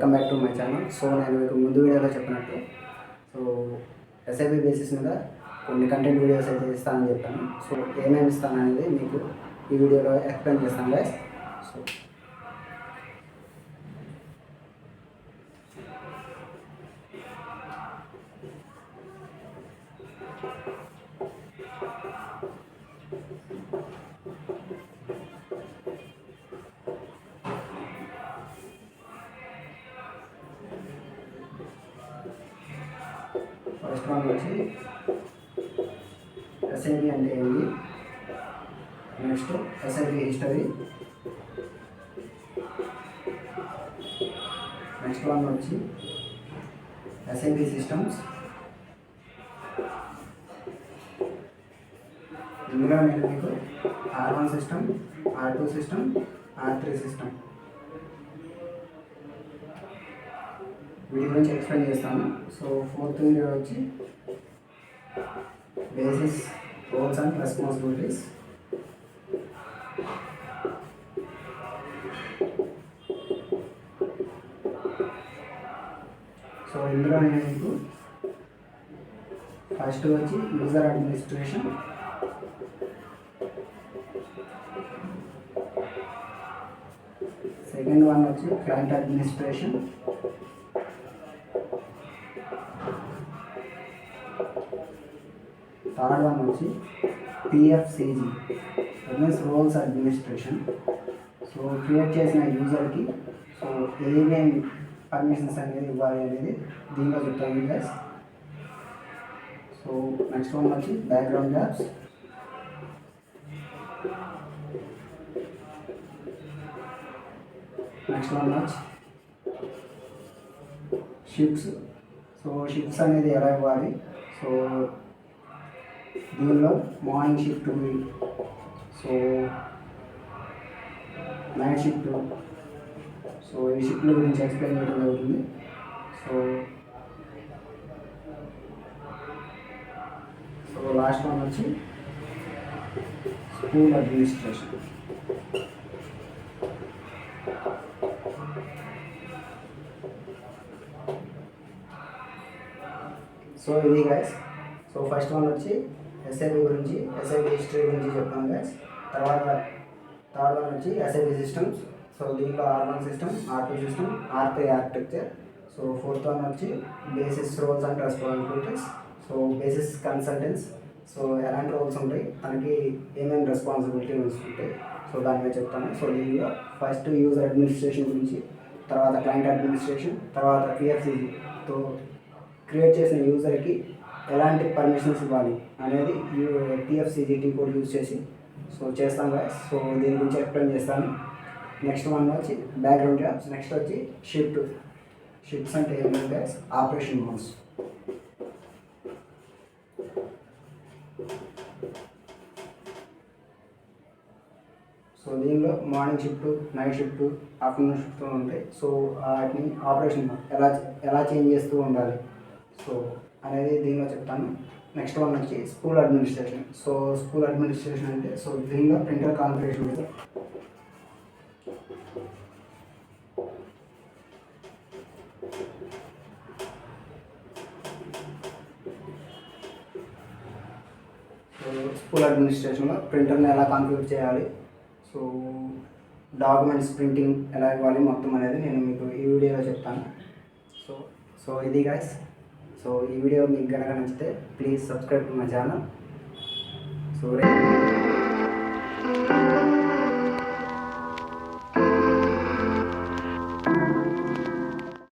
Welcome back to my channel. So నేను మీకు ముందు వీడియోలో చెప్పినట్టు ఎస్ఐబి బేసిస్ మీద కొన్ని కంటెంట్ వీడియోస్ అయితే ఇస్తానని చెప్పాను. సో ఏమేమి ఇస్తాననేది మీకు ఈ వీడియోలో ఎక్స్ప్లెయిన్ చేస్తాను గైస్. సో ఫస్ట్ వన్ వచ్చి ఎస్ఐబి అంటే ఏంటి, next SIB history, next one వచ్చి ఎస్ఐబి సిస్టమ్స్. ఇందులో నేను మీకు R1 system, R2 system, R3 system వీటి గురించి ఎక్స్ప్లెయిన్ చేస్తాను. సో ఫోర్త్ వీడియో వచ్చి basis, roles and responsibilities. So ఇందులో నేను మీకు ఫస్ట్ వచ్చి యూజర్ అడ్మినిస్ట్రేషన్, సెకండ్ వన్ వచ్చి క్లయింట్ అడ్మినిస్ట్రేషన్, థర్డ్ వన్ వచ్చి PFCG means roles administration. So create చేసిన యూజర్కి సో ఏమేమి పర్మిషన్స్ అనేది ఇవ్వాలి అనేది దీనిలో చెప్తాను గైస్. సో నెక్స్ట్ వన్ వచ్చి బ్యాక్గ్రౌండ్ జాబ్స్, నెక్స్ట్ వన్ వచ్చి షిఫ్ట్స్. సో షిఫ్ట్స్ అనేది ఎలా ఇవ్వాలి, సో దీనిలో morning shift, so night shift, so ఈ షిఫ్ట్ల గురించి ఎక్స్ప్లెయిన్ చేయడం జరుగుతుంది. సో లాస్ట్ వన్ వచ్చి స్కూల్ అడ్మినిస్ట్రేషన్. సో ఇది గైస్. సో ఫస్ట్ వన్ వచ్చి ఎస్ఐబి గురించి, ఎస్ఐబి హిస్టరీ గురించి చెప్తాను గైస్. తర్వాత థర్డ్ వన్ వచ్చి ఎస్ఐబి సిస్టమ్స్. సో దీంట్లో R1 system, R2 system, R3 architecture. So fourth one వచ్చి basis, roles and responsibilities. So basis consultants, so ఎలాంటి రోల్స్ ఉంటాయి, తనకి ఏమేమి రెస్పాన్సిబిలిటీస్ ఉంటాయి, సో దాని మీద చెప్తాను. సో దీనిలో ఫస్ట్ యూజర్ అడ్మినిస్ట్రేషన్ గురించి, తర్వాత క్లయింట్ అడ్మినిస్ట్రేషన్, తర్వాత PFCGతో క్రియేట్ చేసిన యూజర్కి ఎలాంటి పర్మిషన్స్ ఇవ్వాలి అనేది PFCG కోడ్ యూజ్ చేసి సో చేస్తాను గైస్. సో దీని గురించి ఎక్స్ప్లెయిన్ చేస్తాను. నెక్స్ట్ వన్ వచ్చి బ్యాక్గ్రౌండ్ జాబ్స్, నెక్స్ట్ వచ్చి షిఫ్ట్స్ అంటే ఏంటంటే గైస్ ఆపరేషన్ మోడ్స్. సో దీనిలో morning shift, night shift, afternoon shift ఉంటాయి. సో వాటిని ఆపరేషన్ ఎలా చేంజ్ చేస్తూ ఉండాలి సో అనేది దీనిలో చెప్తాను. నెక్స్ట్ వన్ వచ్చి school administration. So school administration అంటే సో దీనిలో ప్రింటర్ కాన్ఫిగరేషన్ ఉంటుంది. సో స్కూల్ అడ్మినిస్ట్రేషన్లో ప్రింటర్ని ఎలా కాన్ఫిగర్ చేయాలి, సో డాక్యుమెంట్స్ ప్రింటింగ్ ఎలా ఇవ్వాలి మొత్తం అనేది నేను మీకు ఈ వీడియోలో చెప్తాను. సో ఇది గైస్. సో ఈ వీడియో మీకు కనుక నచ్చితే please subscribe to my channel. So